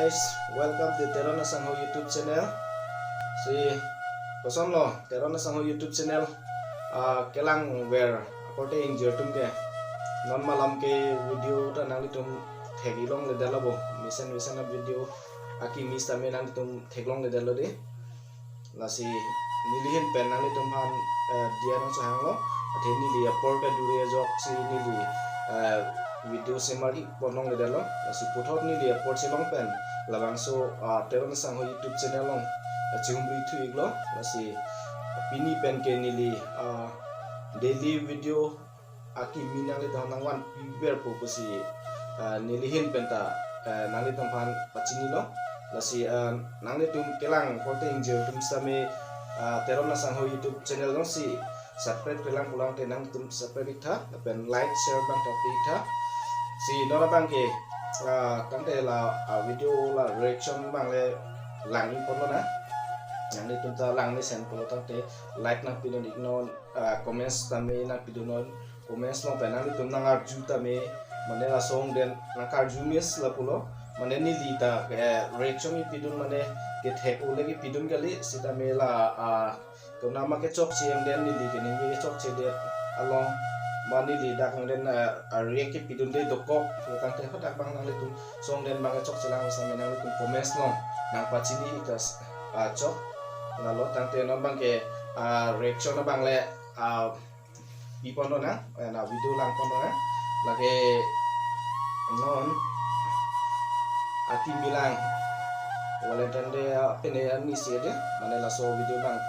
guys, welcome to Terona Sangho YouTube channel. Si kosom lo Terona Sangho YouTube channel. Kelang where akote injure tum ke non malam ke video ta nang tum thegilong le dalabo mission na video aki miss tame nang tum theglong le dalo de lasi nilihin pen nang tum han dia nang sahang lo atheni li porta dure jok si nili video semari ponong le dalo lasi puthot ni li port silong pen labangso Terona Sangho YouTube channel long chumri thu iglo lasi pini pen ke nili daily video aki minang le dang nangwan piber pokusi nilihin penta nang le tampan pachini lo lasi nang le tum kelang kote injur tum same Terona Sangho YouTube channel long si subscribe kelang pulang te nang tum subscribe tha pen like share bang topic tha si dora bang ke kante la video la reaction bang le lang pon na yang ni tunta lang ni sen polo tante like na pidon ignon comments tame na pidon comments no penang ni tunang arju tame mane la song den na karju mis la polo mane ni lita reaction ni pidon mane ke thek ule ki pidon gali sita me la to nama ke chok chem den ni li ke ni chok che de along mani li dak den react ki pidon de dokok tante khodak bang nang le tum song den bang chok chelang sa me nang le tum comments no nang pachini kas chok lalu tante non bang ke reaction na bang le ipon na video lang pon na lagi non atim bilang wala tande pene ani sede mane la so video bang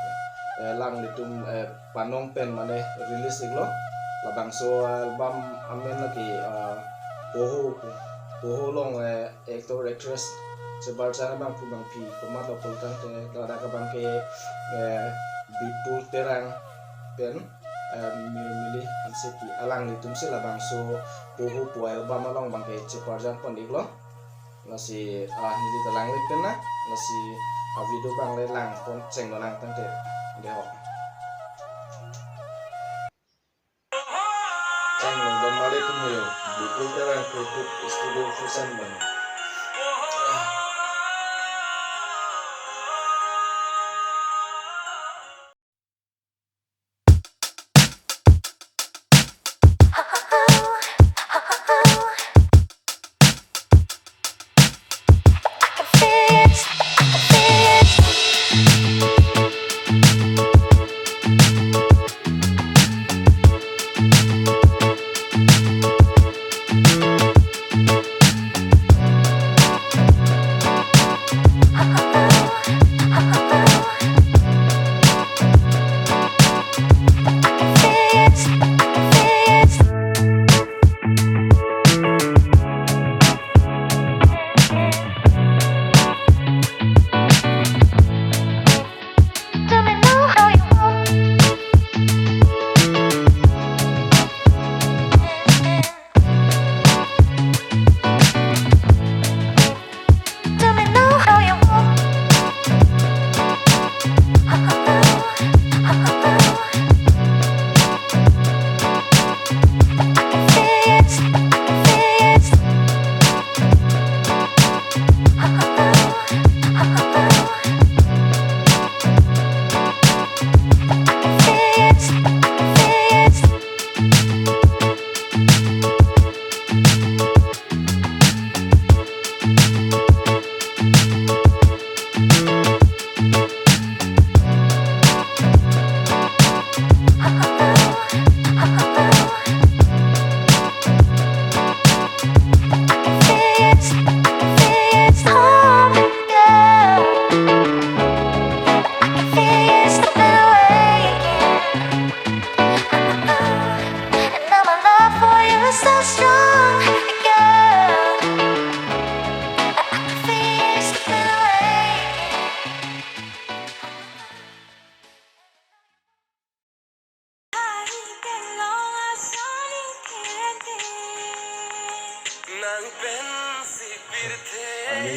lang ditum panong pen mane release iglo labang so album amen lagi poho long actor actress sebar sana bang pu bang pi pemat lo pultan te ada ka bang ke bipul terang pen milih anseti alang litum sila bang so poho puel ba malong bang ke sebar jan pon iglo nasi nili telang lip pen na nasi video bang le lang pon ceng lo lang tante deho ceng lo don male tum yo bipul terang tutup studio fusan bang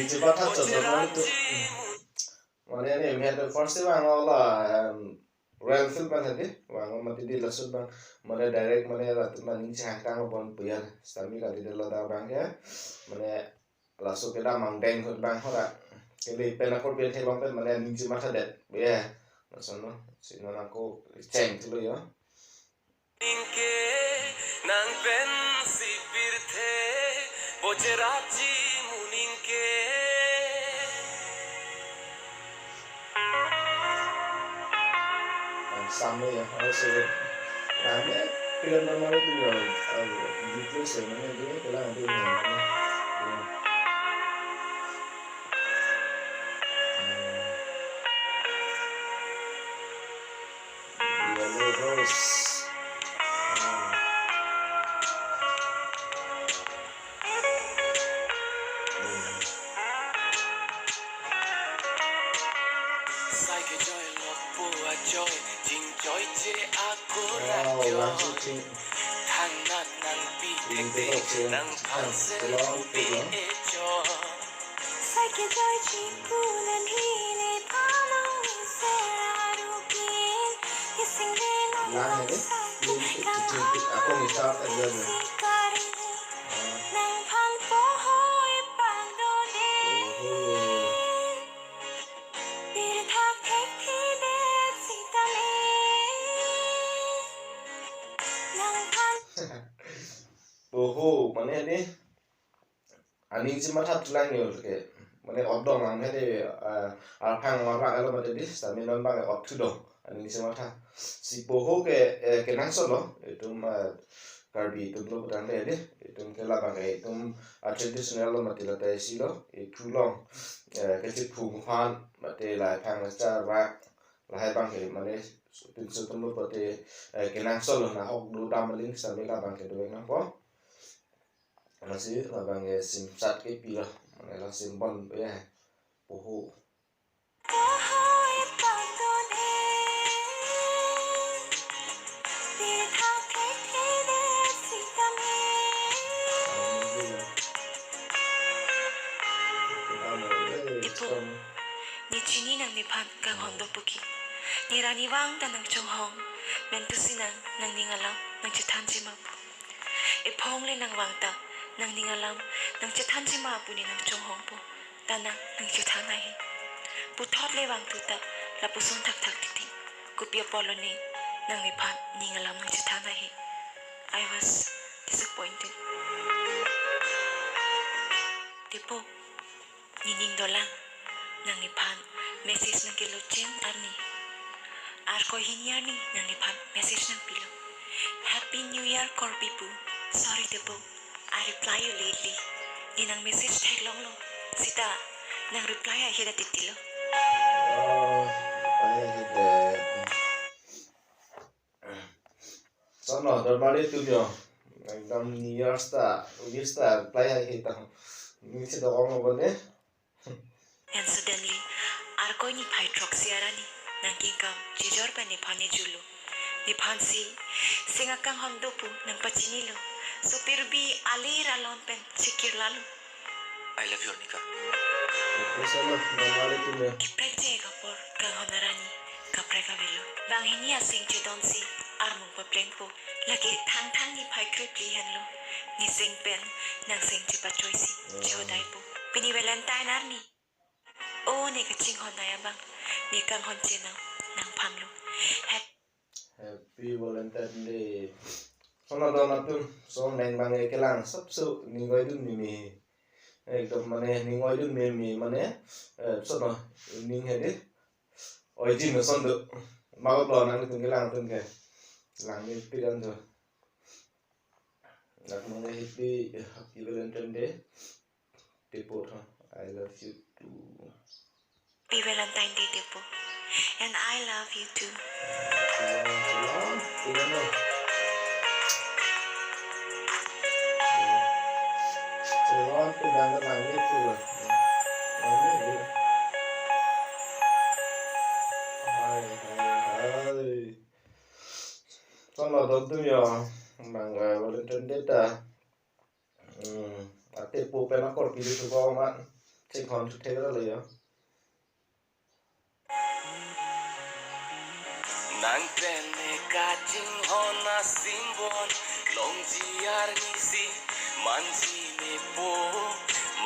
coba tak contohnya itu mana ini melihat first bang Allah Royal Field bang tadi bang mati di lasut bang mana direct mana ratu maning cahkang pun puyar stami kali di loda bang ya mana langsung kita mangdeng ke bang horak kali penakor biar terbang pen mana ning cima sadet ya maksudnya sino aku ceng dulu ya Inke nang pen sipir the bojeraji muningke sama ya harus ada pilihan normal itu ya gitu sih mana dia bilang ada ini terus sai ke joy lokpo a joy jing joy je aku ra langsung joy sih thang nat nang pi te nang phang se pi e joy sai ke joy ji ku nan hi le palo se arukin ising le lah ini aku misal aja nih nang phang po hoi pang do de bir thak thek thi de sita me nang phang mana ini ani cuma satu lagi oke mana odong ang hede alpang orang kalau macam ini tapi non bang otu dong ani cuma si ke nang solo itu mah karbi itu belum pernah deh itu kela bang itu tradisional lo mati latai silo itu long kecil punguhan mati lai pang macam rak lai bang ke mana pintu temu mati ke nang solo nah hok dulu damaling sambil bang ke dua nang po masih abang ya simsat ke pila mana lah simbon ya poho hoi pang do de bir thak thek thi de sita me ni chini nang ni phan kang hong do puki ni rani wang ta nang chong hong men tu sinang nang ni ngalam nang chitan ji ma pu e phong le nang wang ta nang ni ngalam nang chitan ji ma pu ni nang chong hong pu ta nang chitan na hi pu thot le wang tu ta la pu son thak thak tik tik ku pia polo ni nang ni phan ni ngalam nang chitan na hi I was disappointed tipo ni ning do lang nang ni phan message nang kilo chen arni ar ko hinyar ni nang ni phan message nang pilo happy new year korbipu sorry tipo I reply you lately ni nang message tag long lo sita nang reply a hida titilo sono normali tu yo एकदम New Year's ta play hai kita ni se do ngom bone and suddenly ar ko ni phai truck siarani nang ki kam jijor pa ni phani julu ni phansi singa kang hondo pu nang pachini lo so pirbi ali ralon pen sikir lalu I love you Nika sono normali tu yo kiprek je kapor kang honarani kaprek avelo bang hini asing che don si armung pa pleng po lagi thang thang ni phai krip li han lo ni sing pen nang sing che pa choisi che dai po pini valentine arni o ne ka ching hon na ya bang ni kang hon che nang phang lo Happy Valentine Day sono do na tu so neng bang e kelang sap su ni ngoi dun mi एकदम माने निngoi dun mi माने sono ning hede origin no sondo mau lo nang tu kelang tu ke lang ni piran tu nak mana happy Valentine Day tipo I love you too Happy Valentine Day Depo and I love you too sono dottumio manga Valentine Day ta ate po pena kor ki tu ko ma che khon tu the ra le yo nang pene ka jing hona simbon long ji ar ni si man ji me po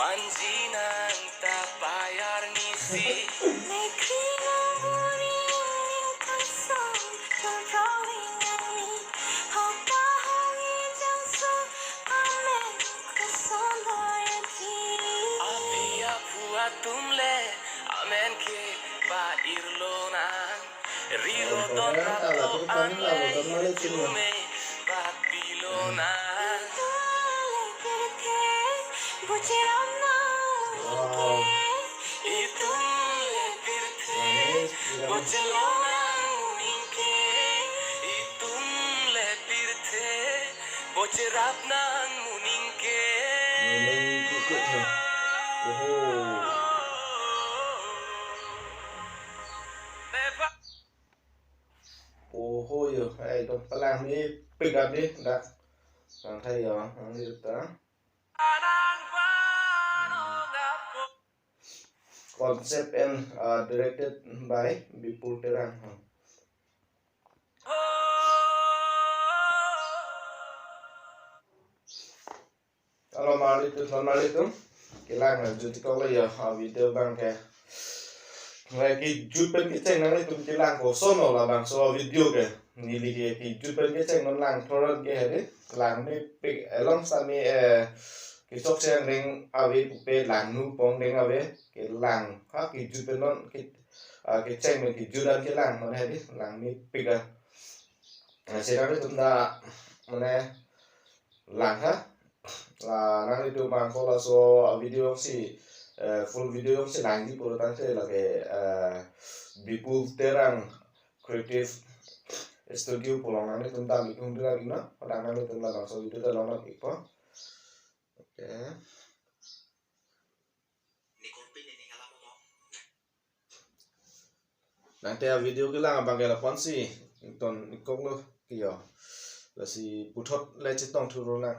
Manjinan tak bayar ngisi. Apia buat tumle amen ke ba irlonan riro don rato anle jume Babilonan. Itum lepirte bocelonan ningke. Itum lepirte bocerap nang muningke. Yo, itu pelang ni pick up ni dah. Santai ya, ini kita. Concept and directed by Bipul Terang. Kalau normal itu, kilang jadi kalau ya video bang kayak lagi jupen kita nang itu kilang kosono lah bang so video ke nili ke jupen kita nang lang thorot ke hari lang ni pick along sami kisok sen ring awe pupe lang nu pong ring awe ke lang ha ki jupen non ke ceng ke judan ke lang mana hari lang ni pick sekarang itu nda mana lang ha lah nang itu bang kalau so video si full video si lang di pura tante lagi Bipul Terang Creative Studio pulangan itu tentang ikung dia lagi na padangan itu tentang so itu dalam nak ipa oke nanti video kita abang kelapon sih ton ikok lo kyo là si puthot le chitong thu ro na